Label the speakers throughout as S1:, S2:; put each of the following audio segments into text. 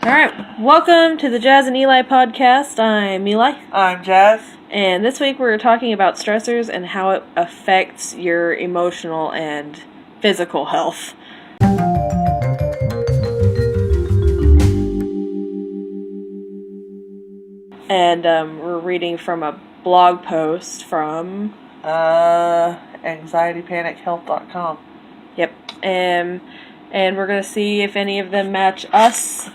S1: Alright, welcome to the Jazz and Eli podcast. I'm Eli.
S2: I'm Jazz.
S1: And this week we're talking about stressors and how it affects your emotional and physical health. And we're reading from a blog post from...
S2: anxietypanichealth.com.
S1: Yep. And we're going to see if any of them match us.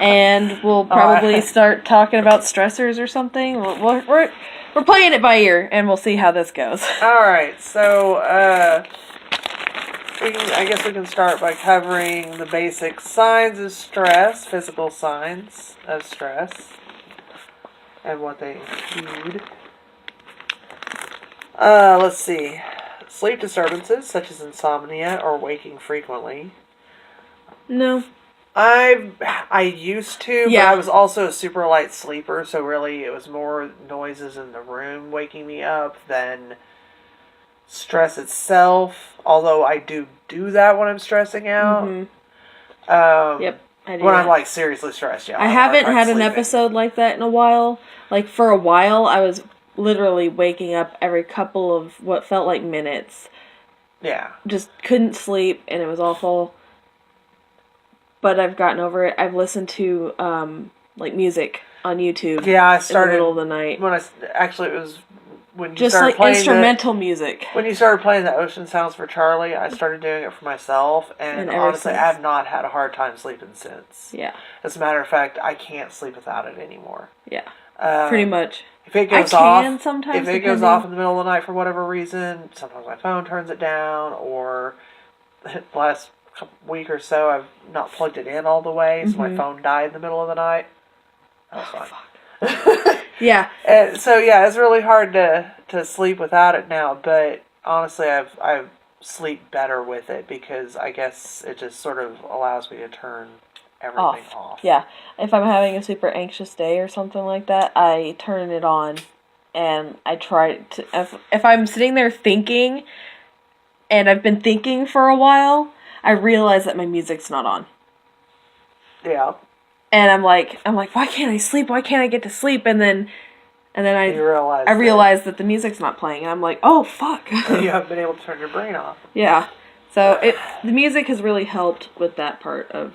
S1: And we'll probably start talking about stressors or something. We're playing it by ear, and we'll see how this goes.
S2: Alright, so, I guess we can start by covering the basic signs of stress, physical signs of stress, and what they include. Let's see. Sleep disturbances, such as insomnia or waking frequently.
S1: No.
S2: I used to, but
S1: Yeah.
S2: I was also a super light sleeper, so really it was more noises in the room waking me up than stress itself, although I do that when I'm stressing out.
S1: Mm-hmm. Yep, I do
S2: when
S1: that.
S2: I'm, like, seriously stressed, yeah.
S1: I haven't had an
S2: sleeping.
S1: episode like that in a while. Like, for a while, I was literally waking up every couple of what felt like minutes.
S2: Yeah.
S1: Just couldn't sleep, and it was awful. But I've gotten over it. I've listened to, like, music on YouTube.
S2: Yeah, I started...
S1: in the middle of the night.
S2: Actually, it was when you
S1: Just,
S2: started
S1: like,
S2: playing
S1: instrumental music.
S2: When you started playing the Ocean Sounds for Charlie, I started doing it for myself, and honestly, I have not had a hard time sleeping since.
S1: Yeah.
S2: As a matter of fact, I can't sleep without it anymore.
S1: Yeah. Pretty much.
S2: If it goes
S1: sometimes,
S2: if it goes off in the middle of the night for whatever reason, sometimes my phone turns it down, or the last week or so I've not plugged it in all the way, so my phone died in the middle of the night. That was fun.
S1: Yeah.
S2: And so yeah, it's really hard to sleep without it now, but honestly I've sleep better with it because I guess it just sort of allows me to turn everything off.
S1: Yeah. If I'm having a super anxious day or something like that, I turn it on and I try to... If I'm sitting there thinking and I've been thinking for a while, I realize that my music's not on.
S2: Yeah.
S1: And I'm like, why can't I sleep? Why can't I get to sleep? And then I realize that the music's not playing. And I'm like, oh, fuck.
S2: You haven't been able to turn your brain off.
S1: Yeah. So the music has really helped with that part of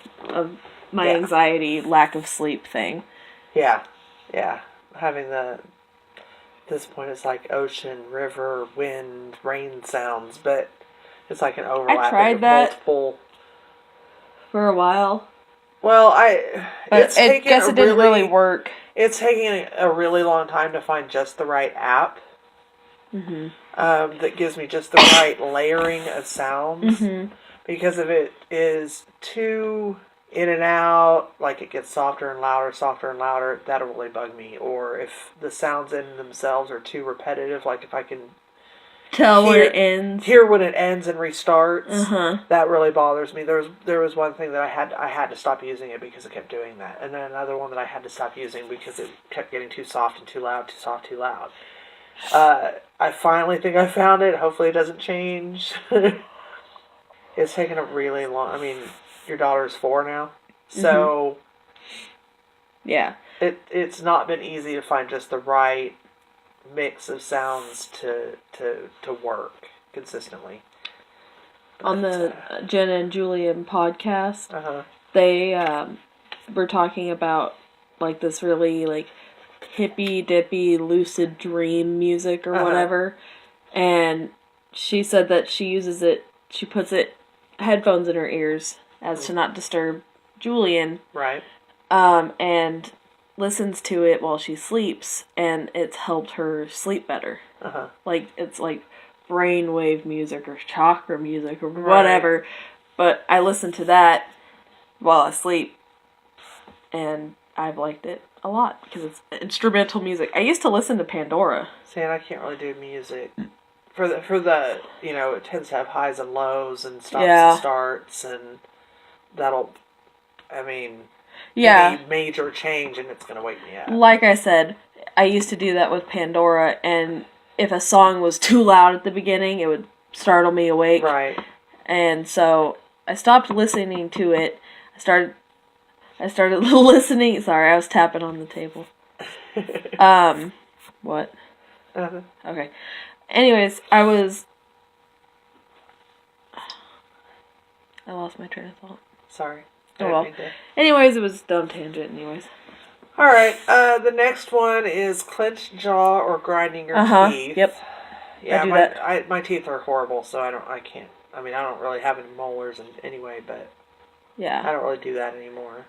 S1: my anxiety, lack of sleep thing.
S2: Yeah. Yeah. Having at this point it's like ocean, river, wind, rain sounds, but it's like an overlapping
S1: I tried
S2: of
S1: that
S2: multiple...
S1: for a while.
S2: Well,
S1: I guess it didn't really work.
S2: It's taking a really long time to find just the right app. That gives me just the right layering of sounds. Because if it is too in and out, like it gets softer and louder, that'll really bug me. Or if the sounds in themselves are too repetitive, like if I can
S1: when it ends.
S2: Hear when it ends and restarts. That really bothers me. There was one thing that I had to stop using it because it kept doing that, and then another one that I had to stop using because it kept getting too soft and too loud, too soft, too loud. I finally think I found it. Hopefully it doesn't change. It's taken a really long... I mean, your daughter's 4 now, so...
S1: Yeah.
S2: It's not been easy to find just the right mix of sounds to work consistently.
S1: On the Jenna and Julian podcast, they were talking about like this really like hippy dippy lucid dream music or whatever, and she said that she puts headphones in her ears as to not disturb Julian,
S2: right,
S1: and listens to it while she sleeps, and it's helped her sleep better. Like, it's like brainwave music or chakra music or whatever. Right. But I listen to that while I sleep, and I've liked it a lot because it's instrumental music. I used to listen to Pandora.
S2: See, and I can't really do music. For the it tends to have highs and lows and stops and starts, and that'll, any major change and it's going to wake me up.
S1: Like I said, I used to do that with Pandora, and if a song was too loud at the beginning, it would startle me awake.
S2: Right.
S1: And so I stopped listening to it. I started I started listening. Sorry, I was tapping on the table. What?
S2: Uh-huh.
S1: Okay. Anyways, I lost my train of thought.
S2: Sorry.
S1: Oh well. Anyways, it was a dumb tangent. Anyways.
S2: All right. The next one is clenched jaw or grinding your teeth.
S1: Yep.
S2: Yeah,
S1: I do that.
S2: My teeth are horrible, so I can't. I mean, I don't really have any molars anyway, but
S1: yeah,
S2: I don't really do that anymore.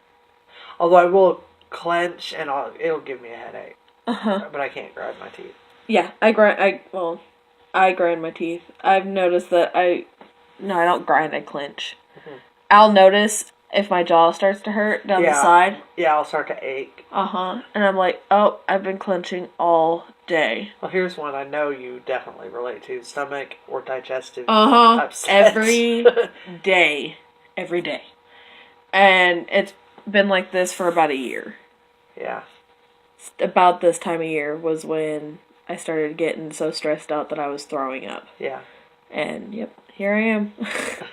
S2: Although I will clench, and it'll give me a headache. But I can't grind my teeth.
S1: Yeah, I grind my teeth. I've noticed that I don't grind. I clench. Mm-hmm. I'll notice if my jaw starts to hurt down the side.
S2: Yeah, I'll start to ache.
S1: And I'm like, oh, I've been clenching all day.
S2: Well, here's one I know you definitely relate to: stomach or digestive upsets.
S1: Every day. And it's been like this for about a year.
S2: Yeah.
S1: About this time of year was when I started getting so stressed out that I was throwing up.
S2: Yeah.
S1: And, yep, here I am.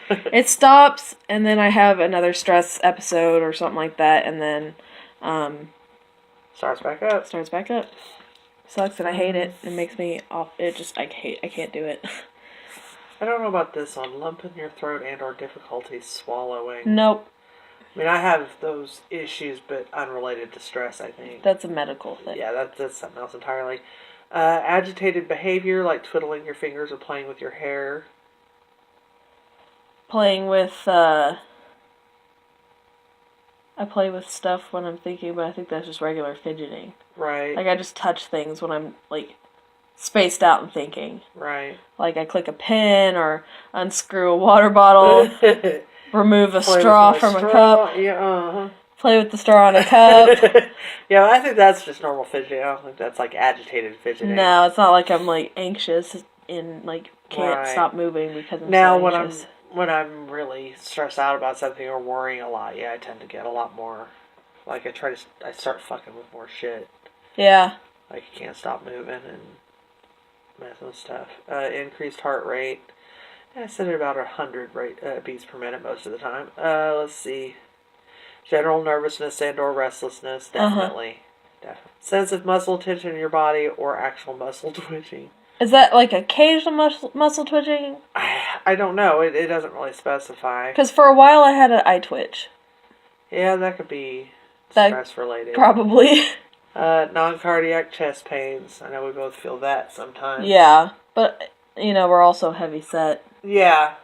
S1: It stops, and then I have another stress episode or something like that, and then,
S2: starts back up.
S1: Sucks, and I hate it. It makes me off. I can't do it.
S2: I don't know about this one. Lump in your throat and or difficulty swallowing.
S1: Nope.
S2: I mean, I have those issues, but unrelated to stress, I think.
S1: That's a medical thing.
S2: Yeah, that's something else entirely. Agitated behavior, like twiddling your fingers or playing with your hair.
S1: Playing with, I play with stuff when I'm thinking, but I think that's just regular fidgeting.
S2: Right.
S1: Like, I just touch things when I'm, like, spaced out and thinking.
S2: Right.
S1: Like, I click a pen or unscrew a water bottle. Remove a straw from a cup.
S2: Yeah,
S1: Play with the straw in a cup.
S2: Yeah, I think that's just normal fidgeting. I don't think that's like agitated fidgeting.
S1: No, it's not like I'm like anxious and like can't stop moving because I'm so anxious.
S2: When I'm really stressed out about something or worrying a lot, I tend to get a lot more. Like I start fucking with more shit.
S1: Yeah.
S2: Like you can't stop moving and messing with stuff. Increased heart rate. I set it about 100 beats per minute most of the time. Let's see. General nervousness and or restlessness, definitely. Definitely. Sense of muscle tension in your body or actual muscle twitching.
S1: Is that like occasional muscle twitching?
S2: I don't know. It doesn't really specify.
S1: Because for a while I had an eye twitch.
S2: Yeah, that could be stress related.
S1: Probably.
S2: Non-cardiac chest pains. I know we both feel that sometimes.
S1: Yeah, but we're also heavy set.
S2: Yeah.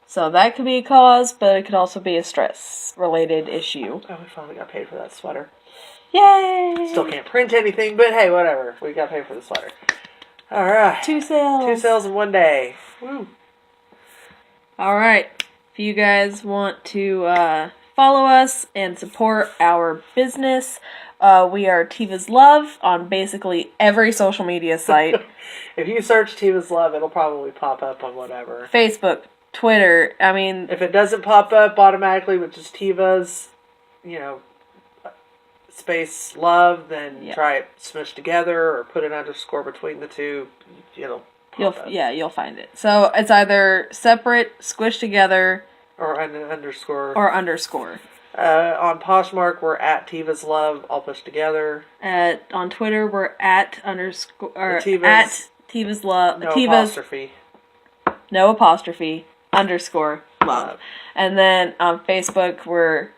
S1: So that could be a cause, but it could also be a stress-related issue.
S2: Oh, we finally got paid for that sweater.
S1: Yay!
S2: Still can't print anything, but hey, whatever. We got paid for the sweater. Alright.
S1: 2 sales.
S2: 2 sales in one day. Woo.
S1: Alright. If you guys want to follow us and support our business, we are Tiva's Love on basically every social media site.
S2: If you search Tiva's Love, it'll probably pop up on whatever.
S1: Facebook, Twitter, I mean...
S2: If it doesn't pop up automatically with just Tiva's, space love, then try it smushed together or put an underscore between the two. It'll pop up.
S1: Yeah, you'll find it. So it's either separate, squished together...
S2: Or an underscore.
S1: Or underscore.
S2: On Poshmark, we're at Tiva's Love, all pushed together.
S1: On Twitter, we're at underscore... Or
S2: Tiva's,
S1: at Tiva's Love.
S2: No apostrophe.
S1: No apostrophe. Underscore love. And then on Facebook, we're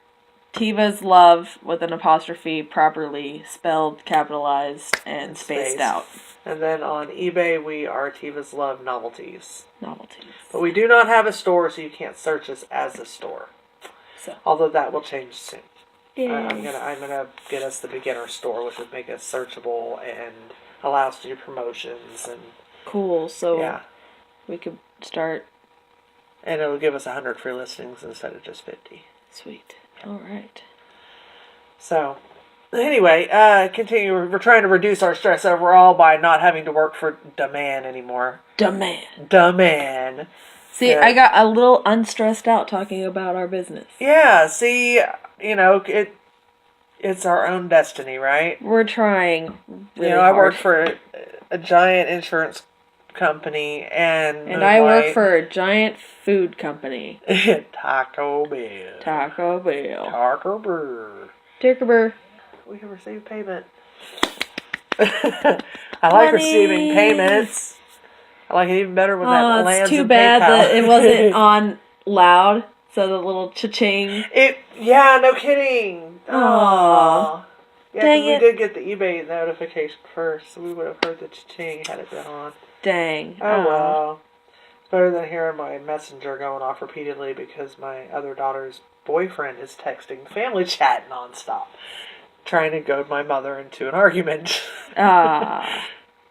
S1: Tiva's Love with an apostrophe properly spelled, capitalized, and spaced out.
S2: And then on eBay, we are Tiva's Love Novelties.
S1: Novelties.
S2: But we do not have a store, so you can't search us as a store. So. Although that will change soon. I'm gonna get us the beginner store, which would make us searchable and allow us to do promotions and.
S1: Cool. So we could start.
S2: And it'll give us 100 free listings instead of just 50.
S1: Sweet. All right.
S2: So, anyway, continue. We're trying to reduce our stress overall by not having to work for demand anymore. Demand.
S1: See, I got a little unstressed out talking about our business.
S2: Yeah, see, it's our own destiny, right?
S1: We're trying really
S2: I work for a giant insurance company and
S1: I work for a giant food company.
S2: Taco Bell.
S1: Tinkerbell.
S2: We have received payment. I like receiving payments. I like it even better when that lands in PayPal.
S1: It's too bad that it wasn't on loud, so the little cha-ching.
S2: Yeah, no kidding.
S1: Aww.
S2: Yeah, because we did get the eBay notification first, so we would have heard the cha-ching had it been on.
S1: Dang.
S2: Oh, well. It's better than hearing my messenger going off repeatedly because my other daughter's boyfriend is texting family chat nonstop, trying to goad my mother into an argument.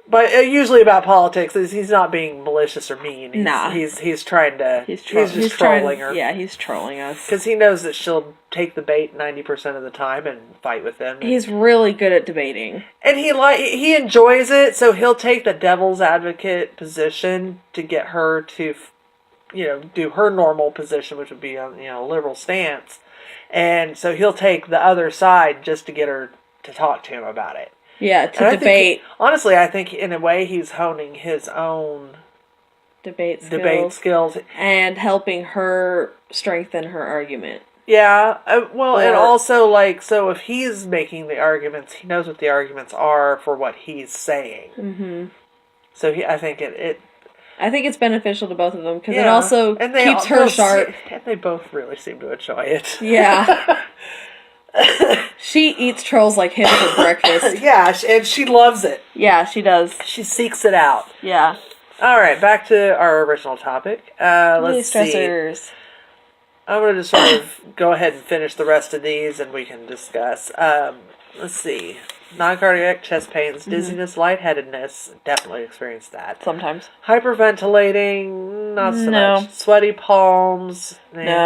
S2: But usually about politics. He's not being malicious or mean. He's trying to. He's just trolling her.
S1: Yeah, he's trolling us
S2: because he knows that she'll take the bait 90% of the time and fight with him.
S1: He's really good at debating,
S2: and he enjoys it. So he'll take the devil's advocate position to get her to, do her normal position, which would be a liberal stance. And so he'll take the other side just to get her to talk to him about it.
S1: Yeah, to debate.
S2: Honestly, I think in a way he's honing his own
S1: debate
S2: skills.
S1: And helping her strengthen her argument.
S2: Yeah, and also, so if he's making the arguments, he knows what the arguments are for what he's saying. Mm-hmm. So I think it's beneficial to both of them, because it also keeps her sharp. And they both really seem to enjoy it.
S1: Yeah. She eats trolls like him for breakfast.
S2: Yeah, and she loves it.
S1: Yeah, she does.
S2: She seeks it out.
S1: Yeah.
S2: All right, back to our original topic. Let's see. I'm going to just sort of go ahead and finish the rest of these, and we can discuss. Let's see. Non-cardiac chest pains, dizziness, lightheadedness. Definitely experienced that.
S1: Sometimes.
S2: Hyperventilating, not so much. Sweaty palms.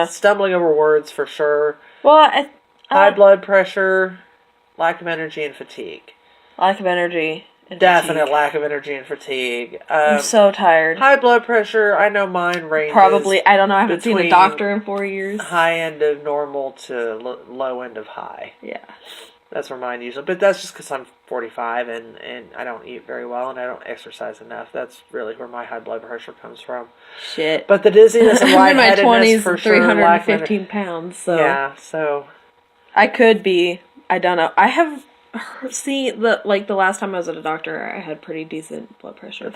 S2: Stumbling over words for sure.
S1: Well,
S2: high blood pressure, lack of energy, and fatigue.
S1: Lack of energy and
S2: Definite
S1: fatigue.
S2: Lack of energy and fatigue.
S1: I'm so tired.
S2: High blood pressure, I know mine ranges.
S1: Probably, I don't know, I haven't seen a doctor in 4 years.
S2: High end of normal to low end of high.
S1: Yeah.
S2: That's where mine usually, but that's just because I'm 45 and I don't eat very well and I don't exercise enough. That's really where my high blood pressure comes from.
S1: Shit.
S2: But the dizziness and lightheadedness
S1: I'm in my 20s,
S2: for
S1: 315 pounds, so.
S2: Yeah, so.
S1: I could be, I don't know. I have seen, the last time I was at a doctor, I had pretty decent blood pressure.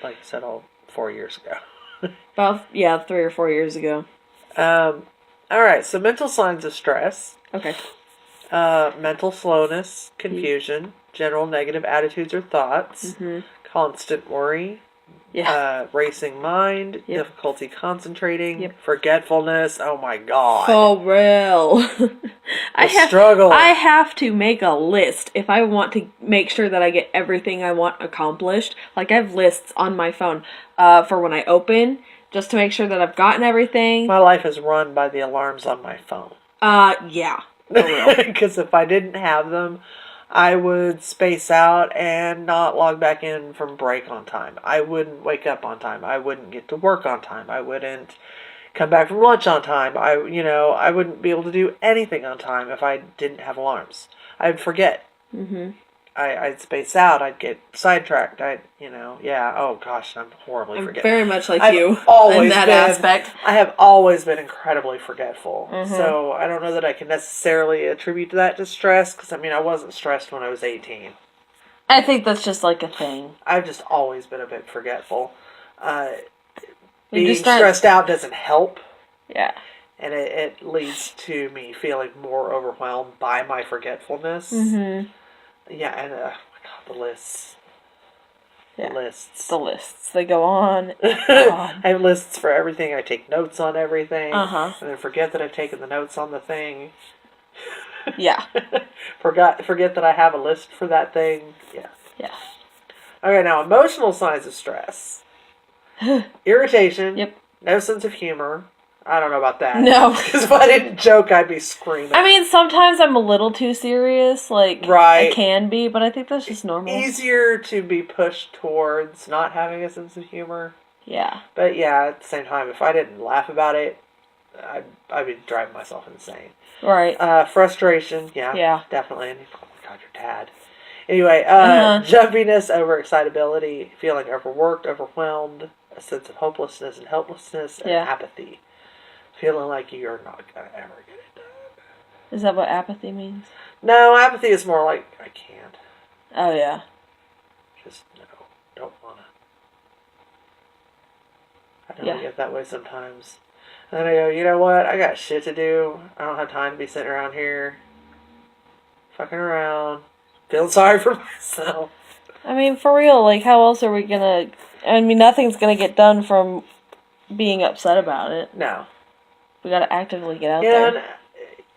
S2: Like you said, 4 years ago.
S1: About, 3 or 4 years ago.
S2: Alright, so mental signs of stress.
S1: Okay.
S2: Mental slowness, confusion, general negative attitudes or thoughts, constant worry, racing mind, difficulty concentrating, forgetfulness. Oh my god.
S1: For real.
S2: Struggle.
S1: I have to make a list if I want to make sure that I get everything I want accomplished. Like, I have lists on my phone for when I open, just to make sure that I've gotten everything.
S2: My life is run by the alarms on my phone.
S1: Yeah.
S2: Because if I didn't have them, I would space out and not log back in from break on time. I wouldn't wake up on time. I wouldn't get to work on time. I wouldn't come back from lunch on time. I wouldn't be able to do anything on time if I didn't have alarms. I'd forget. Mm-hmm. I'd space out. I'd get sidetracked. Oh gosh, I'm horribly forgetful.
S1: Very much like you in that aspect.
S2: I have always been incredibly forgetful. Mm-hmm. So I don't know that I can necessarily attribute that to stress, because I wasn't stressed when I was 18.
S1: I think that's just like a thing.
S2: I've just always been a bit forgetful. Being stressed out doesn't help.
S1: Yeah.
S2: And it leads to me feeling more overwhelmed by my forgetfulness.
S1: Mm-hmm.
S2: Yeah, and the lists.
S1: Yeah.
S2: The lists.
S1: They go on.
S2: I have lists for everything. I take notes on everything.
S1: Uh-huh.
S2: And then forget that I've taken the notes on the thing.
S1: Yeah.
S2: Forget that I have a list for that thing. Yeah.
S1: Yeah.
S2: Okay, now emotional signs of stress. Irritation.
S1: Yep.
S2: No sense of humor. I don't know about that.
S1: No.
S2: Because if I didn't joke, I'd be screaming.
S1: Sometimes I'm a little too serious. Right. I can be, but I think that's just normal.
S2: Easier to be pushed towards not having a sense of humor.
S1: Yeah.
S2: But yeah, at the same time, if I didn't laugh about it, I'd be driving myself insane.
S1: Right.
S2: Frustration. Yeah. Definitely. Oh my god, your dad. Anyway, jumpiness, overexcitability, feeling overworked, overwhelmed, a sense of hopelessness and helplessness, and apathy. Feeling like you're not going to ever get it done.
S1: Is that what apathy means?
S2: No, apathy is more like, I can't.
S1: Oh, yeah.
S2: Just, no, don't wanna. I know I get that way sometimes. And then I go, you know what? I got shit to do. I don't have time to be sitting around here fucking around, feeling sorry for myself.
S1: I mean, for real, like, how else are we gonna... I mean, nothing's gonna get done from being upset about it.
S2: No.
S1: We gotta actively get out there.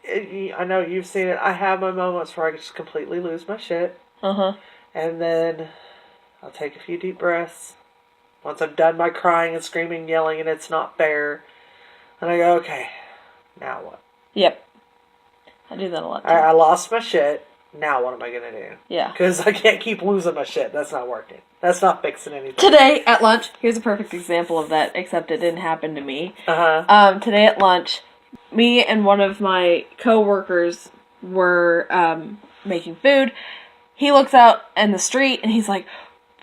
S2: And I know you've seen it. I have my moments where I just completely lose my shit.
S1: Uh-huh.
S2: And then I'll take a few deep breaths. Once I'm done my crying and screaming and yelling and it's not fair, and I go, okay, now what?
S1: Yep. I do that a lot, too.
S2: I lost my shit. Now what am I going to do?
S1: Yeah.
S2: Because I can't keep losing my shit. That's not working. That's not fixing anything.
S1: Today, at lunch, here's a perfect example of that, except it didn't happen to me.
S2: Uh-huh.
S1: Today at lunch, me and one of my co-workers were making food. He looks out in the street, and he's like,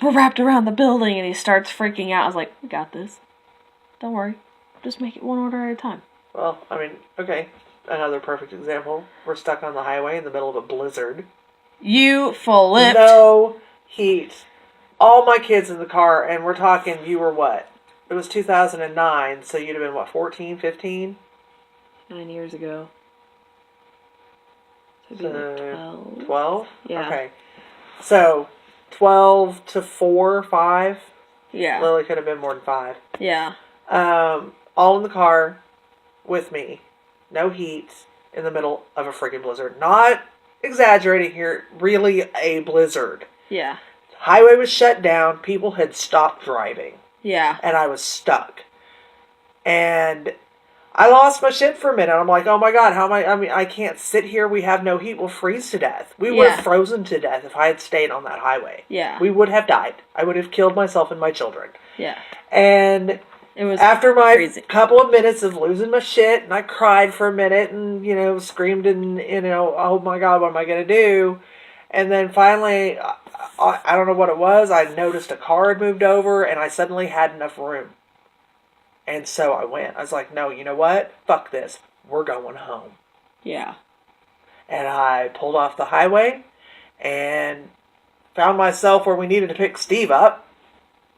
S1: we're wrapped around the building, and he starts freaking out. I was like, we got this. Don't worry. Just make it one order at a time.
S2: Well, I mean, okay. Another perfect example. We're stuck on the highway in the middle of a blizzard.
S1: You flipped.
S2: No heat. All my kids in the car, and we're talking, you were what? It was 2009, so you'd have been, what, 14, 15?
S1: 9 years ago. So it'd be like 12.
S2: 12?
S1: Yeah.
S2: Okay. So, 12 to 4, 5?
S1: Yeah.
S2: Lily could have been more than 5.
S1: Yeah.
S2: All in the car with me. No heat in the middle of a freaking blizzard. Not exaggerating here. Really a blizzard.
S1: Yeah.
S2: Highway was shut down. People had stopped driving.
S1: Yeah.
S2: And I was stuck. And I lost my shit for a minute. I'm like, oh my God, how am I mean, I can't sit here. We have no heat. We'll freeze to death. We would have frozen to death if I had stayed on that highway.
S1: Yeah.
S2: We would have died. I would have killed myself and my children.
S1: Yeah.
S2: And
S1: it was
S2: after my
S1: crazy.
S2: Couple of minutes of losing my shit, and I cried for a minute and, screamed and, oh my God, what am I going to do? And then finally, I don't know what it was. I noticed a car had moved over and I suddenly had enough room. And so I went. I was like, no, you know what? Fuck this. We're going home.
S1: Yeah.
S2: And I pulled off the highway and found myself where we needed to pick Steve up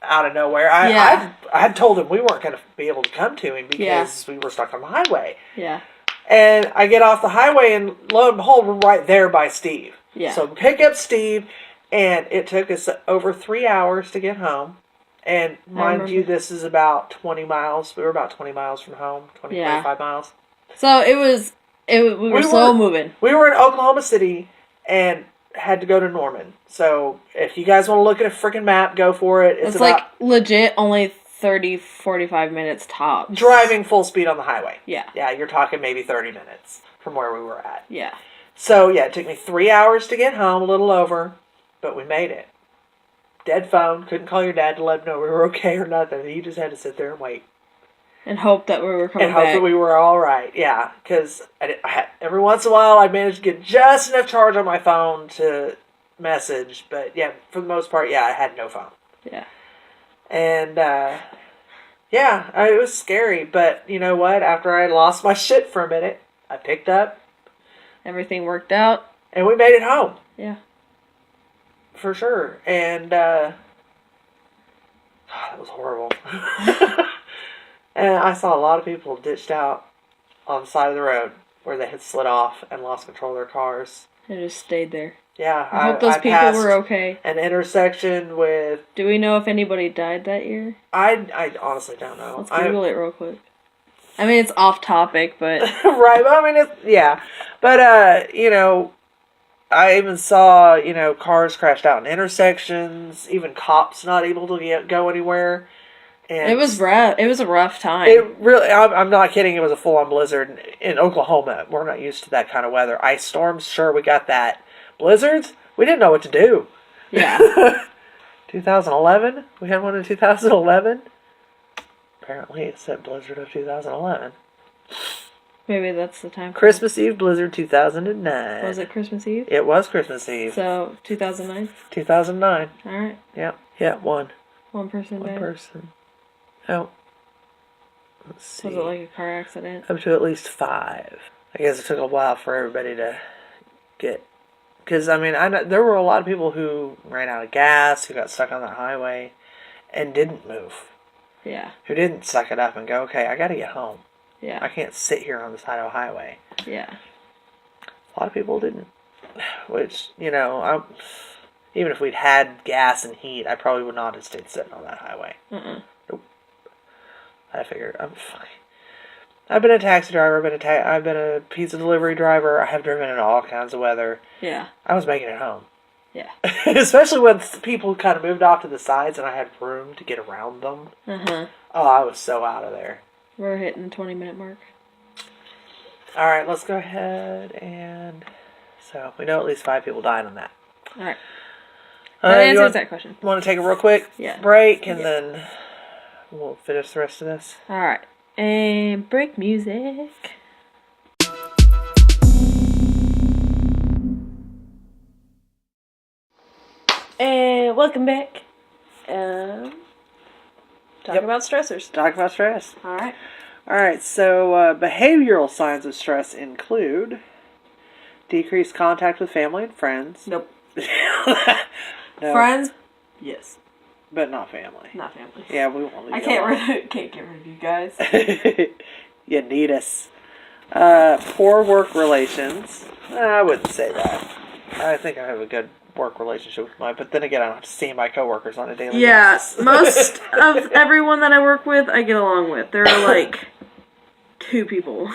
S2: out of nowhere. I had told him we weren't going to be able to come to him because we were stuck on the highway.
S1: Yeah.
S2: And I get off the highway and lo and behold, we're right there by Steve.
S1: Yeah.
S2: So pick up Steve, and it took us over 3 hours to get home. And mind you, this is about 20 miles. We were about 20 miles from home, 25 miles.
S1: So we were slow moving.
S2: We were in Oklahoma City and had to go to Norman. So if you guys want to look at a freaking map, go for it.
S1: It's like legit only 30, 45 minutes tops.
S2: Driving full speed on the highway.
S1: Yeah.
S2: Yeah, you're talking maybe 30 minutes from where we were at.
S1: Yeah.
S2: So yeah, it took me 3 hours to get home, a little over, but we made it. Dead phone. Couldn't call your dad to let him know we were okay or nothing. He just had to sit there and wait.
S1: And hope that we were coming back.
S2: And hope that we were all right. Yeah, because every once in a while I managed to get just enough charge on my phone to message. But yeah, for the most part, yeah, I had no phone.
S1: Yeah.
S2: And it was scary. But you know what? After I lost my shit for a minute, I picked up.
S1: Everything worked out.
S2: And we made it home.
S1: Yeah.
S2: For sure. And that was horrible. And I saw a lot of people ditched out on the side of the road where they had slid off and lost control of their cars.
S1: They just stayed there.
S2: Yeah.
S1: I hope those people were okay.
S2: An intersection with...
S1: Do we know if anybody died that year?
S2: I honestly don't know.
S1: Let's Google it real quick. I mean, it's off topic, but...
S2: Right, well, I mean, yeah. But, I even saw, cars crashed out in intersections, even cops not able to go anywhere. And
S1: it was rough. It was a rough time.
S2: It really, I'm not kidding, it was a full-on blizzard in Oklahoma. We're not used to that kind of weather. Ice storms, sure, we got that. Blizzards, we didn't know what to do.
S1: Yeah.
S2: 2011? We had one in 2011? Apparently it said blizzard of 2011.
S1: Maybe that's the time.
S2: Christmas Eve blizzard 2009.
S1: Was it Christmas Eve?
S2: It was Christmas Eve.
S1: So, 2009?
S2: 2009.
S1: Alright.
S2: Yep. Yeah, one.
S1: One person died?
S2: One person. Oh. Let's see.
S1: Was it like a car accident?
S2: Up to at least 5. I guess it took a while for everybody to get Because, I mean, I know, there were a lot of people who ran out of gas, who got stuck on that highway, and didn't move.
S1: Yeah.
S2: Who didn't suck it up and go, okay, I gotta get home.
S1: Yeah.
S2: I can't sit here on the side of a highway.
S1: Yeah.
S2: A lot of people didn't. Which, you know, even if we'd had gas and heat, I probably would not have stayed sitting on that highway. Nope. I figured, I'm fine. I've been a taxi driver, I've been a pizza delivery driver, I have driven in all kinds of weather.
S1: Yeah.
S2: I was making it home.
S1: Yeah.
S2: Especially when people kind of moved off to the sides and I had room to get around them.
S1: Uh-huh.
S2: Oh, I was so out of there.
S1: We're hitting the 20-minute mark.
S2: Alright, let's go ahead and... So, we know at least 5 people died on that.
S1: Alright. That answers that question.
S2: Want to take a real quick break and then we'll finish the rest of this?
S1: Alright. And break music. And welcome back. Talk about stressors.
S2: Talk about stress.
S1: Alright.
S2: Alright, so behavioral signs of stress include decreased contact with family and friends.
S1: Nope.
S2: No,
S1: Friends? Yes.
S2: but not family.
S1: Not family.
S2: Yeah, we won't leave
S1: I
S2: you
S1: can't get rid of you guys.
S2: You need us. Poor work relations. I wouldn't say that. I think I have a good work relationship with but then again, I don't have to see my coworkers on a daily basis.
S1: Most of everyone that I work with, I get along with. There are like 2 people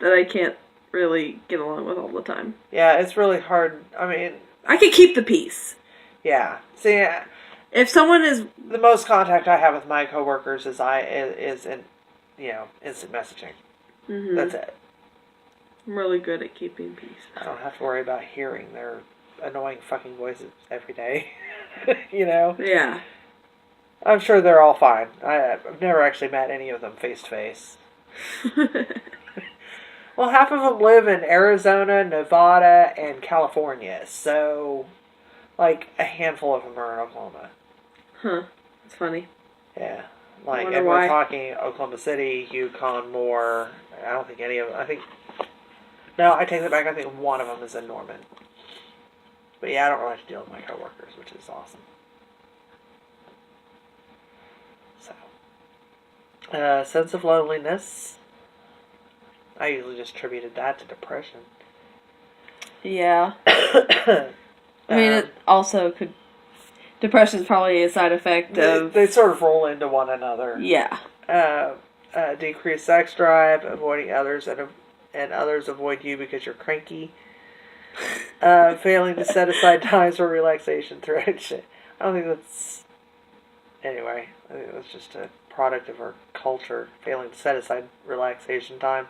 S1: that I can't really get along with all the time.
S2: Yeah, it's really hard. I mean,
S1: I can keep the peace.
S2: Yeah. See,
S1: if someone is
S2: the most contact I have with my coworkers is in, instant messaging.
S1: Mm-hmm.
S2: That's it.
S1: I'm really good at keeping peace.
S2: I don't have to worry about hearing their annoying fucking voices every day. You know?
S1: Yeah.
S2: I'm sure they're all fine. I've never actually met any of them face to face. Well, half of them live in Arizona, Nevada, and California, so like a handful of them are in Oklahoma.
S1: Huh. That's funny.
S2: Yeah. Like, and we're talking Oklahoma City, Yukon, Moore. I don't think any of them. No, I take that back. I think one of them is in Norman. But yeah, I don't really have to deal with my coworkers, which is awesome. So, sense of loneliness. I usually just attributed that to depression.
S1: Yeah. I mean, it also could... Depression is probably a side effect of...
S2: They sort of roll into one another.
S1: Yeah.
S2: Decreased sex drive, avoiding others, and others avoid you because you're cranky. Failing to set aside times for relaxation throughout shit. I don't think that's... Anyway, I think that's just a product of our culture, failing to set aside relaxation time.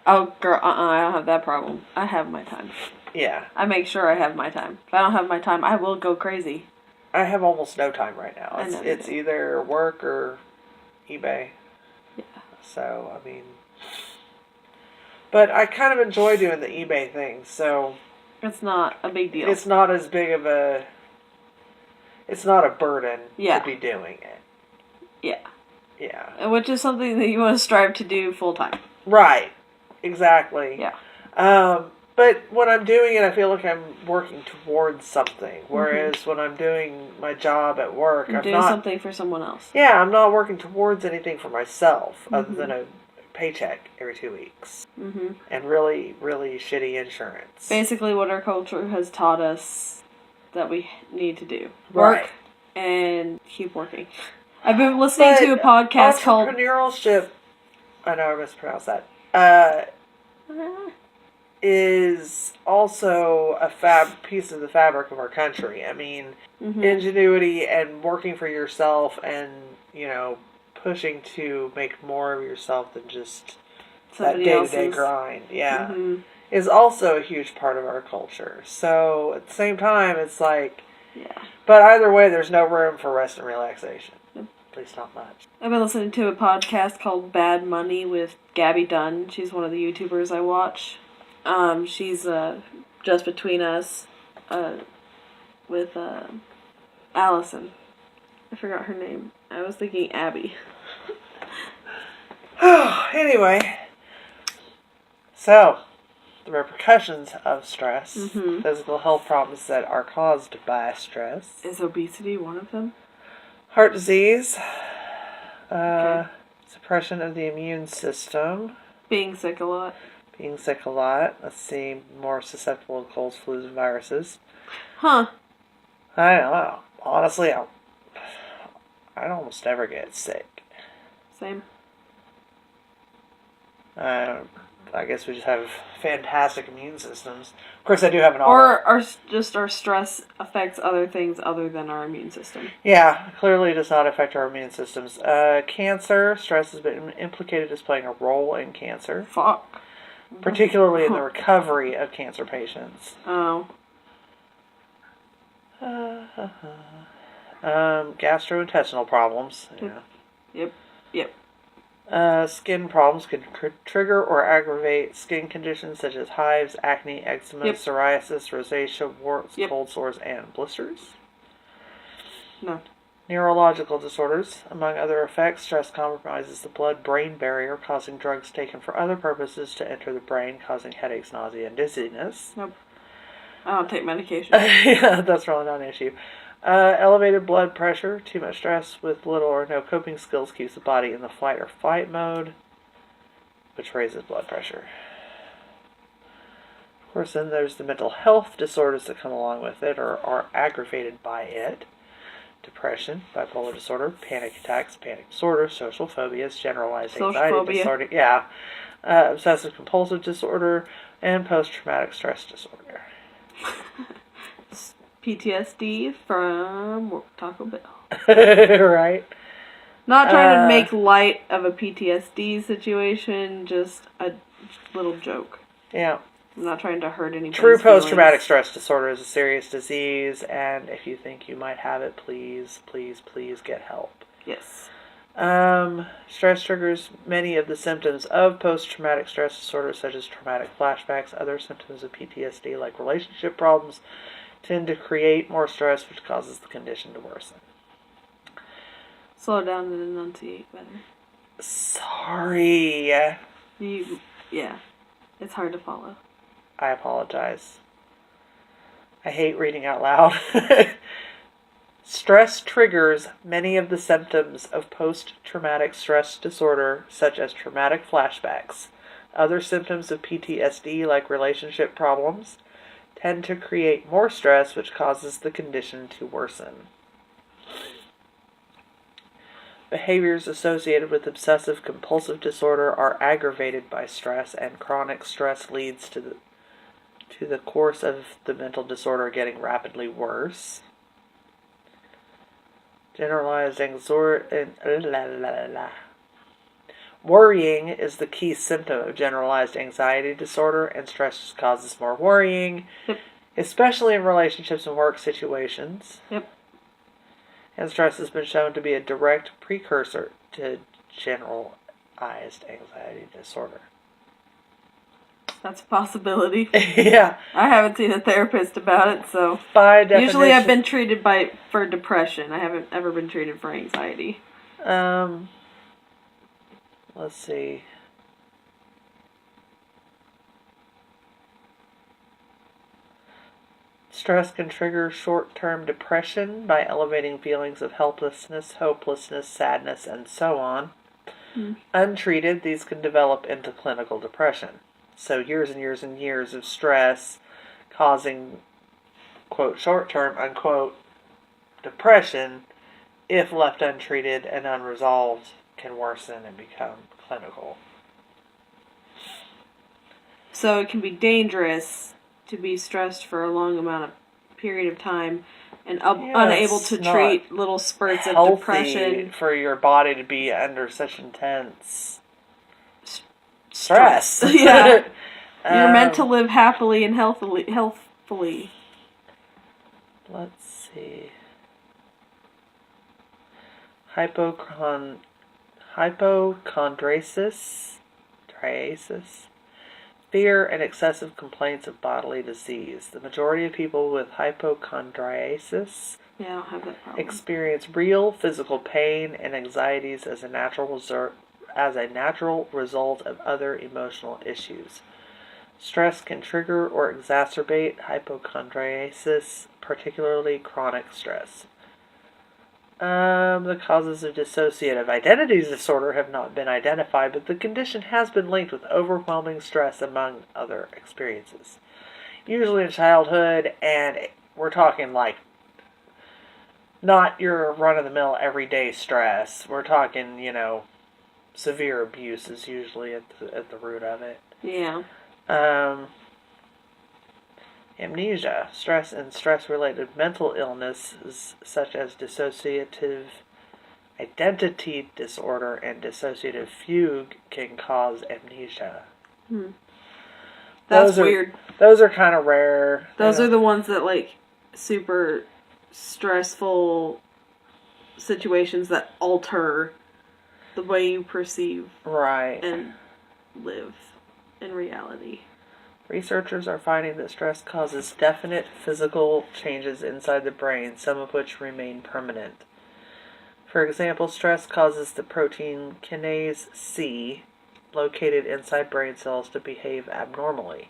S1: Oh, girl, I don't have that problem. I have my time.
S2: Yeah.
S1: I make sure I have my time. If I don't have my time, I will go crazy.
S2: I have almost no time right now. It's
S1: do.
S2: either work or eBay.
S1: Yeah.
S2: So, I mean... But I kind of enjoy doing the eBay thing, so...
S1: It's not a big deal.
S2: It's not as big of a... It's not a burden to be doing it.
S1: Yeah.
S2: Yeah.
S1: Which is something that you want to strive to do full time.
S2: Right. Exactly.
S1: Yeah.
S2: But when I'm doing it, I feel like I'm working towards something. Whereas when I'm doing my job at work, I'm
S1: doing something for someone else.
S2: Yeah, I'm not working towards anything for myself other than a paycheck every 2 weeks. Mm-hmm. And really, really shitty insurance.
S1: Basically what our culture has taught us that we need to do.
S2: Right.
S1: Work and keep working. I've been listening to a podcast called...
S2: Entrepreneurship, I know I mispronounced that, is also a piece of the fabric of our country. I mean, ingenuity and working for yourself and, pushing to make more of yourself than just
S1: somebody
S2: that day-to-day grind. Yeah. Is also a huge part of our culture. So, at the same time, it's like...
S1: Yeah.
S2: But either way, there's no room for rest and relaxation. At least not much.
S1: I've been listening to a podcast called Bad Money with Gabby Dunn. She's one of the YouTubers I watch. She's Just Between Us with Allison. I forgot her name. I was thinking Abby.
S2: Anyway. So, the repercussions of stress, physical health problems that are caused by stress.
S1: Is obesity one of them?
S2: Heart disease, suppression of the immune system.
S1: Being sick a lot.
S2: Let's see, more susceptible to colds, flus, and viruses.
S1: Huh.
S2: I don't know. Honestly, I almost never get sick.
S1: Same.
S2: I guess we just have fantastic immune systems. Of course, I do have an
S1: Or our stress affects other things other than our immune system.
S2: Yeah, clearly does not affect our immune systems. Cancer, stress has been implicated as playing a role in cancer.
S1: Fuck.
S2: Particularly in the recovery of cancer patients.
S1: Oh.
S2: Gastrointestinal problems.
S1: Yep.
S2: Skin problems can trigger or aggravate skin conditions such as hives, acne, eczema, psoriasis, rosacea, warts, cold sores, and blisters.
S1: No.
S2: Neurological disorders. Among other effects, stress compromises the blood-brain barrier, causing drugs taken for other purposes to enter the brain, causing headaches, nausea, and dizziness.
S1: Nope. I don't take medication.
S2: Yeah, that's really not an issue. Elevated blood pressure. Too much stress with little or no coping skills keeps the body in the fight or flight mode, which raises blood pressure. Of course, then there's the mental health disorders that come along with it or are aggravated by it. Depression, bipolar disorder, panic attacks, panic disorder, social phobias, generalized anxiety disorder, obsessive compulsive disorder, and post-traumatic stress disorder.
S1: PTSD from Taco Bell.
S2: Right?
S1: Not trying to make light of a PTSD situation, just a little joke.
S2: Yeah.
S1: I'm not trying to hurt anybody's
S2: True post-traumatic
S1: feelings.
S2: stress disorder is a serious disease, and if you think you might have it, please get help.
S1: Yes.
S2: Stress triggers many of the symptoms of post-traumatic stress disorder, such as traumatic flashbacks. Other symptoms of PTSD, like relationship problems, tend to create more stress, which causes the condition to worsen.
S1: Slow down and enunciate better.
S2: Sorry.
S1: It's hard to follow.
S2: I apologize. I hate reading out loud. Stress triggers many of the symptoms of post-traumatic stress disorder, such as traumatic flashbacks. Other symptoms of PTSD, like relationship problems, tend to create more stress, which causes the condition to worsen. Behaviors associated with obsessive compulsive disorder are aggravated by stress, and chronic stress leads to the course of the mental disorder getting rapidly worse. Generalized anxiety. Worrying is the key symptom of generalized anxiety disorder, and stress causes more worrying, especially in relationships and work situations. And stress has been shown to be a direct precursor to generalized anxiety disorder.
S1: That's a possibility.
S2: Yeah.
S1: I haven't seen a therapist about it, so
S2: by definition,
S1: usually I've been treated for depression. I haven't ever been treated for anxiety.
S2: Let's see. Stress can trigger short-term depression by elevating feelings of helplessness, hopelessness, sadness, and so on. Untreated, these can develop into clinical depression. So years and years and years of stress causing, quote, short-term, unquote, depression, if left untreated and unresolved, can worsen and become clinical.
S1: So it can be dangerous to be stressed for a long period of time and unable to treat little spurts of depression.
S2: For your body to be under such intense stress.
S1: Yeah. You're meant to live happily and healthfully.
S2: Let's see. Hypochondriasis. Fear and excessive complaints of bodily disease. The majority of people with hypochondriasis
S1: I don't have that problem.
S2: experience real physical pain and anxieties as a natural result of other emotional issues. Stress can trigger or exacerbate hypochondriasis, particularly chronic stress. The causes of dissociative identity disorder have not been identified, but the condition has been linked with overwhelming stress among other experiences. Usually in childhood, and we're talking like not your run-of-the-mill everyday stress. We're talking, severe abuse is usually at the root of it.
S1: Yeah.
S2: Amnesia, stress and stress-related mental illnesses such as dissociative identity disorder and dissociative fugue can cause amnesia.
S1: That's weird.
S2: Those are kind of rare.
S1: Those are the ones that, like, super stressful situations that alter the way you perceive and live in reality.
S2: Researchers are finding that stress causes definite physical changes inside the brain, some of which remain permanent. For example, stress causes the protein kinase C, located inside brain cells, to behave abnormally.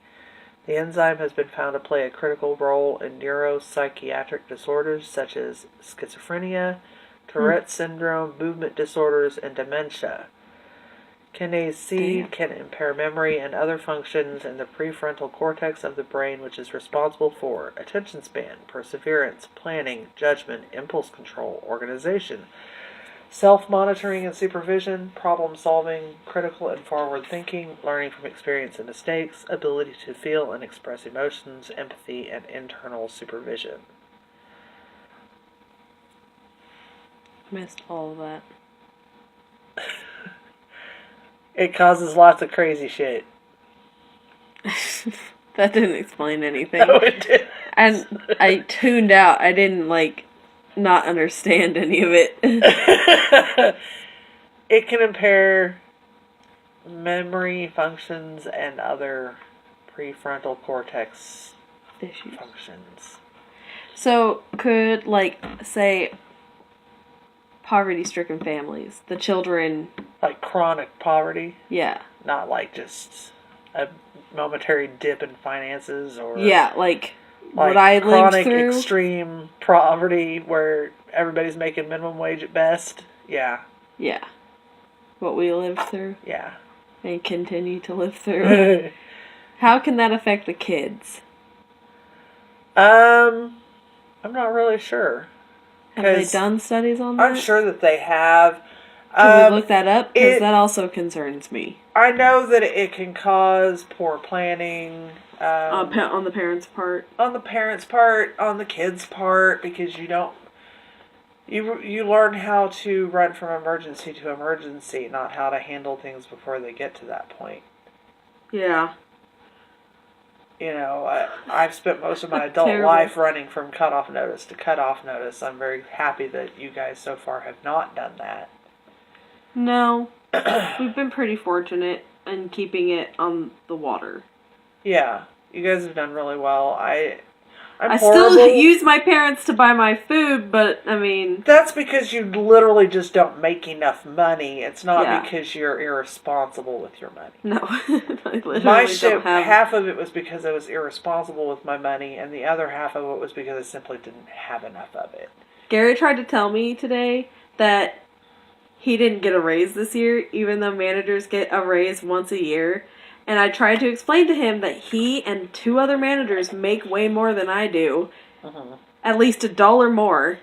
S2: The enzyme has been found to play a critical role in neuropsychiatric disorders such as schizophrenia, Tourette's syndrome, movement disorders, and dementia. Kinase C can impair memory and other functions in the prefrontal cortex of the brain, which is responsible for attention span, perseverance, planning, judgment, impulse control, organization, self-monitoring and supervision, problem-solving, critical and forward thinking, learning from experience and mistakes, ability to feel and express emotions, empathy, and internal supervision.
S1: Missed all of that.
S2: It causes lots of crazy shit.
S1: That didn't explain anything.
S2: No, it didn't.
S1: And I tuned out. I didn't, not understand any of it.
S2: It can impair memory functions and other prefrontal cortex
S1: issues.
S2: Functions.
S1: So, could, say, poverty-stricken families, the children...
S2: Like chronic poverty?
S1: Yeah.
S2: Not like just a momentary dip in finances or...
S1: Yeah, what I lived
S2: chronic
S1: through.
S2: Extreme poverty where everybody's making minimum wage at best. Yeah.
S1: Yeah. What we lived through.
S2: Yeah.
S1: And continue to live through. How can that affect the kids?
S2: I'm not really sure.
S1: Have they done studies on that?
S2: I'm sure that they have.
S1: Can we look that up? Because that also concerns me.
S2: I know that it can cause poor planning.
S1: On the parents' part?
S2: On the parents' part, on the kids' part, because you don't... You learn how to run from emergency to emergency, not how to handle things before they get to that point.
S1: Yeah.
S2: I've spent most of my adult life running from cutoff notice to cutoff notice. I'm very happy that you guys so far have not done that.
S1: No. We've been pretty fortunate in keeping it on the water.
S2: Yeah. You guys have done really well. I'm
S1: I
S2: horrible.
S1: still use my parents to buy my food, but,
S2: That's because you literally just don't make enough money. It's not because you're irresponsible with your money.
S1: No. I literally
S2: My shit,
S1: don't have...
S2: half of it was because I was irresponsible with my money, and the other half of it was because I simply didn't have enough of it.
S1: Gary tried to tell me today that he didn't get a raise this year, even though managers get a raise once a year. And I tried to explain to him that he and 2 other managers make way more than I do.
S2: Uh-huh.
S1: At least $1 more,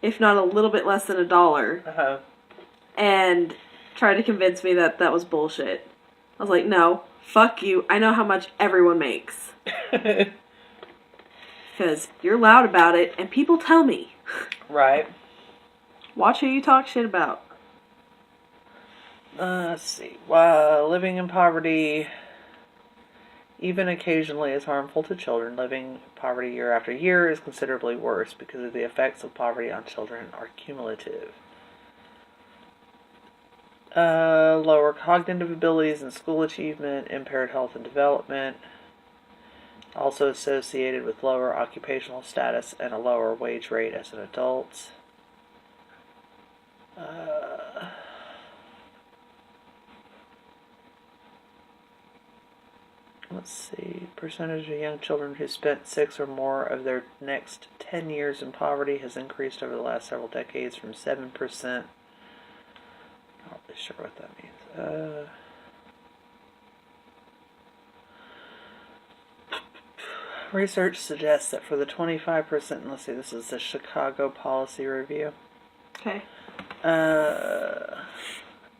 S1: if not a little bit less than $1.
S2: Uh-huh.
S1: And tried to convince me that that was bullshit. I was like, no, fuck you. I know how much everyone makes. Because you're loud about it, and people tell me.
S2: Right.
S1: Watch who you talk shit about.
S2: Let's see. Living in poverty, even occasionally, is harmful to children. Living in poverty year after year is considerably worse because of the effects of poverty on children are cumulative. Lower cognitive abilities and school achievement, impaired health and development, also associated with lower occupational status and a lower wage rate as an adult. let's see, percentage of young children who spent 6 or more of their next 10 years in poverty has increased over the last several decades from 7%. Not really sure what that means. Research suggests that for the 25%, let's see, this is the Chicago Policy Review.
S1: Okay.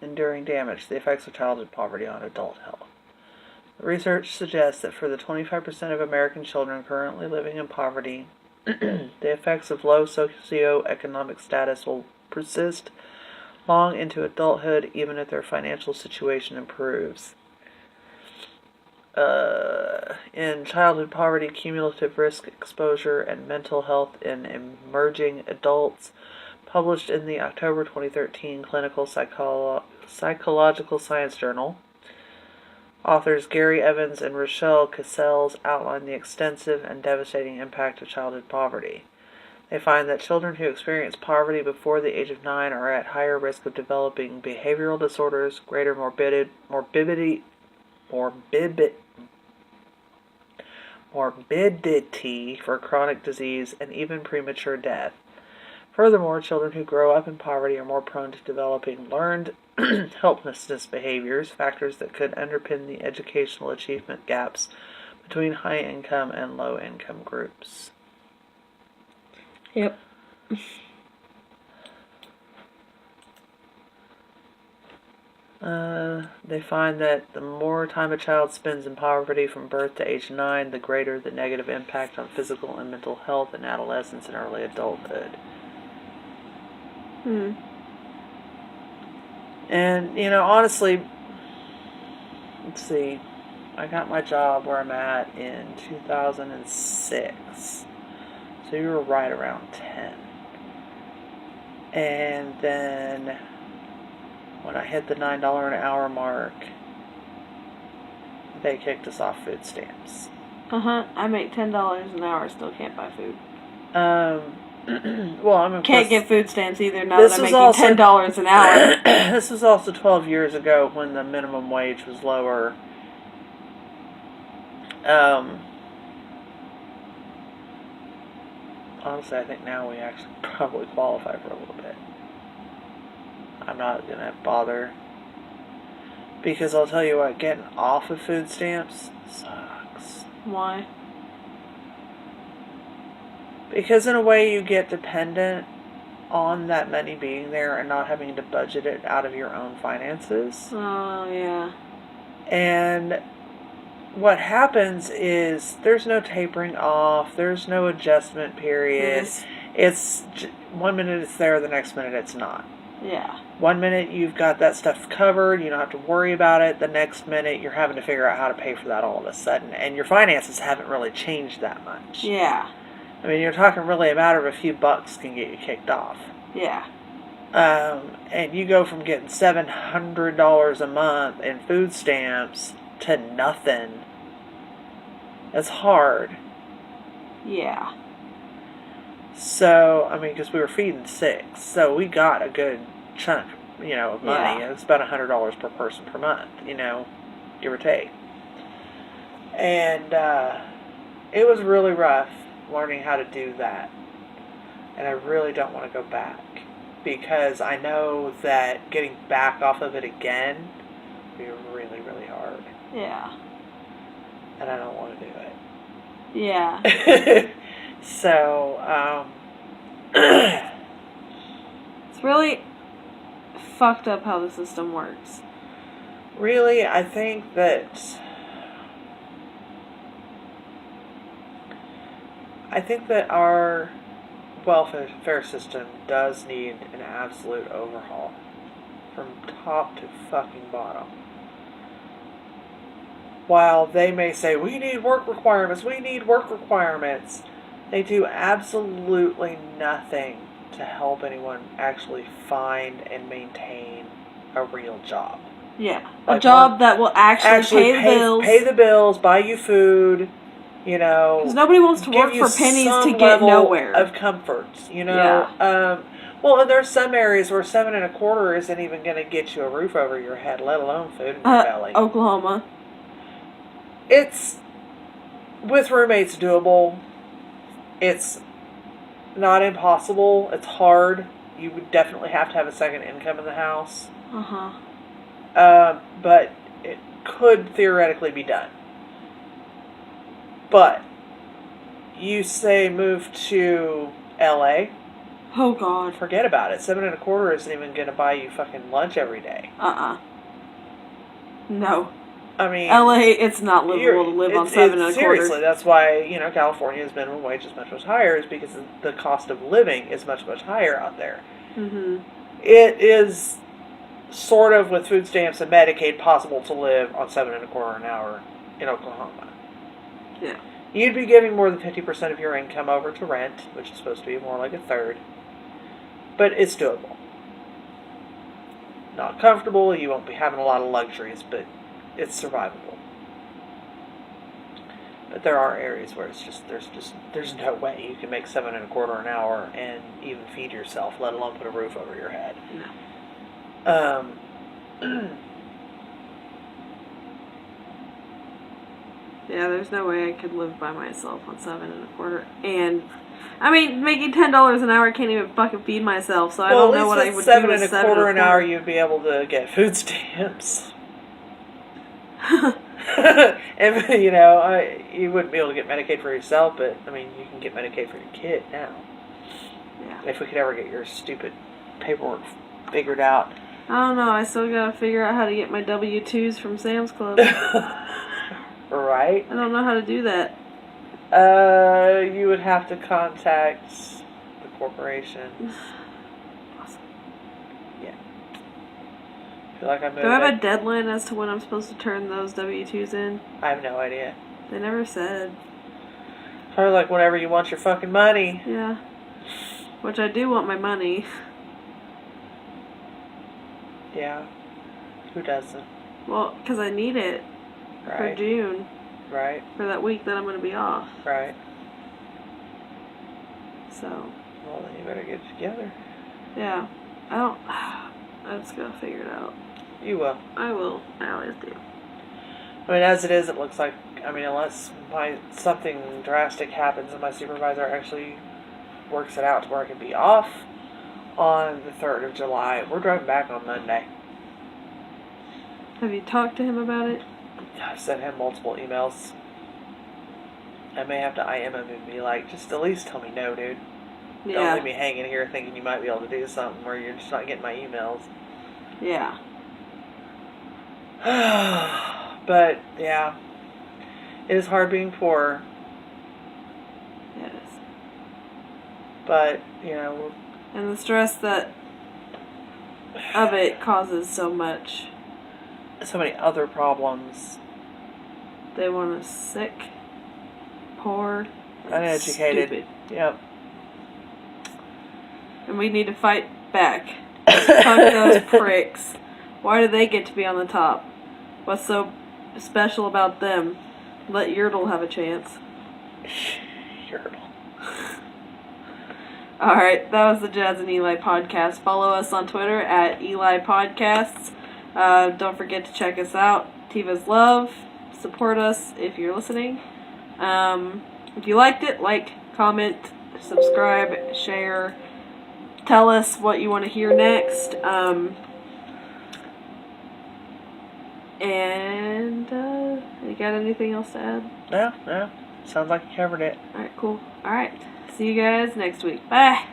S2: Enduring damage, the effects of childhood poverty on adult health. Research suggests that for the 25% of American children currently living in poverty, the effects of low socioeconomic status will persist long into adulthood, even if their financial situation improves. In childhood poverty, cumulative risk exposure, and mental health in emerging adults, published in the October 2013 Clinical Psychological Science Journal. Authors Gary Evans and Rochelle Cassells outline the extensive and devastating impact of childhood poverty. They find that children who experience poverty before the age of 9 are at higher risk of developing behavioral disorders, greater morbidity for chronic disease, and even premature death. Furthermore, children who grow up in poverty are more prone to developing learned helplessness behaviors, factors that could underpin the educational achievement gaps between high-income and low-income groups.
S1: Yep.
S2: They find that the more time a child spends in poverty from birth to age 9, the greater the negative impact on physical and mental health in adolescence and early adulthood. And, honestly, let's see, I got my job where I'm at in 2006. So you were right around 10. And then when I hit the $9 an hour mark, they kicked us off food stamps.
S1: I make $10 an hour, still can't buy food.
S2: Well,
S1: can't get food stamps either now that I'm making $10 an hour.
S2: This was also 12 years ago when the minimum wage was lower. Honestly, I think now we actually probably qualify for a little bit. I'm not going to bother. Because I'll tell you what, getting off of food stamps sucks.
S1: Why?
S2: Because in a way you get dependent on that money being there and not having to budget it out of your own finances.
S1: Oh, yeah.
S2: And what happens is there's no tapering off, there's no adjustment period.
S1: Yes.
S2: It's 1 minute it's there, the next minute it's not.
S1: Yeah.
S2: 1 minute you've got that stuff covered, you don't have to worry about it. The next minute you're having to figure out how to pay for that all of a sudden. And your finances haven't really changed that much.
S1: Yeah.
S2: I mean, you're talking really a matter of a few bucks can get you kicked off.
S1: Yeah.
S2: And you go from getting $700 a month in food stamps to nothing. It's hard.
S1: Yeah.
S2: So, I mean, because we were feeding 6, so we got a good chunk, of money.
S1: Yeah.
S2: It's about $100 per person per month, give or take. And it was really rough learning how to do that. And I really don't want to go back. Because I know that getting back off of it again would be really, really hard.
S1: Yeah.
S2: And I don't want to do it.
S1: Yeah.
S2: So,
S1: it's really fucked up how the system works.
S2: Really, I think that our welfare system does need an absolute overhaul from top to fucking bottom. While they may say, we need work requirements, they do absolutely nothing to help anyone actually find and maintain a real job.
S1: Yeah. A job that will actually pay the bills.
S2: Pay the bills, buy you food,
S1: Because nobody wants to work for pennies to get nowhere.
S2: Of comfort, Yeah. Well, there's some areas where $7.25 isn't even going to get you a roof over your head, let alone food in your belly.
S1: Oklahoma.
S2: It's, with roommates, doable. It's not impossible. It's hard. You would definitely have to have a second income in the house. But it could theoretically be done. But you say move to LA.
S1: Oh God.
S2: Forget about it. 7 1/4 isn't even going to buy you fucking lunch every day.
S1: No.
S2: I mean,
S1: LA, it's not livable to live on 7 1/4.
S2: Seriously, that's why, California's minimum wage is much, much higher, is because the cost of living is much, much higher out there.
S1: Mm-hmm.
S2: It is sort of, with food stamps and Medicaid, possible to live on 7 1/4 an hour in Oklahoma.
S1: Yeah.
S2: You'd be giving more than 50% of your income over to rent, which is supposed to be more like a third. But it's doable. Not comfortable, you won't be having a lot of luxuries, but it's survivable. But there are areas where there's no way you can make 7 1/4 an hour and even feed yourself, let alone put a roof over your head.
S1: No. Yeah, there's no way I could live by myself on 7 1/4. And I mean, making $10 an hour, I can't even fucking feed myself, so I don't know what I would do with
S2: 7 1/4 an hour, you'd be able to get food stamps. And, you wouldn't be able to get Medicaid for yourself, but, I mean, you can get Medicaid for your kid now.
S1: Yeah.
S2: If we could ever get your stupid paperwork figured out.
S1: I don't know, I still gotta figure out how to get my W-2s from Sam's Club.
S2: Right?
S1: I don't know how to do that.
S2: You would have to contact the corporation.
S1: Awesome.
S2: Yeah. I feel like I'm
S1: Do I have a deadline as to when I'm supposed to turn those W-2s in?
S2: I have no idea.
S1: They never said.
S2: Probably like whenever you want your fucking money.
S1: Yeah. Which I do want my money.
S2: Yeah. Who doesn't?
S1: Well, because I need it for June.
S2: Right.
S1: For that week that I'm going to be off.
S2: Right.
S1: So.
S2: Well, then you better get it together.
S1: Yeah. I just got to figure it out.
S2: You will.
S1: I will. I always do.
S2: I mean, as it is, it looks like, unless something drastic happens and my supervisor actually works it out to where I can be off on the 3rd of July, we're driving back on Monday.
S1: Have you talked to him about it?
S2: I've sent him multiple emails. I may have to IM him and be like, just at least tell me no, dude.
S1: Yeah.
S2: Don't leave me hanging here thinking you might be able to do something where you're just not getting my emails.
S1: Yeah.
S2: But, yeah. It is hard being poor.
S1: It is.
S2: But,
S1: and the stress of it causes so much.
S2: So many other problems.
S1: They want us sick, poor,
S2: uneducated.
S1: Stupid.
S2: Yep.
S1: And we need to fight back. Fuck those pricks. Why do they get to be on the top? What's so special about them? Let Yertle have a chance.
S2: Yertle.
S1: Alright, that was the Jazz and Eli podcast. Follow us on Twitter at Eli Podcasts. Don't forget to check us out. Tiva's Love. Support us if you're listening. If you liked it, like, comment, subscribe, share. Tell us what you want to hear next. You got anything else to add?
S2: No. Sounds like you covered it.
S1: Alright, cool. Alright. See you guys next week. Bye.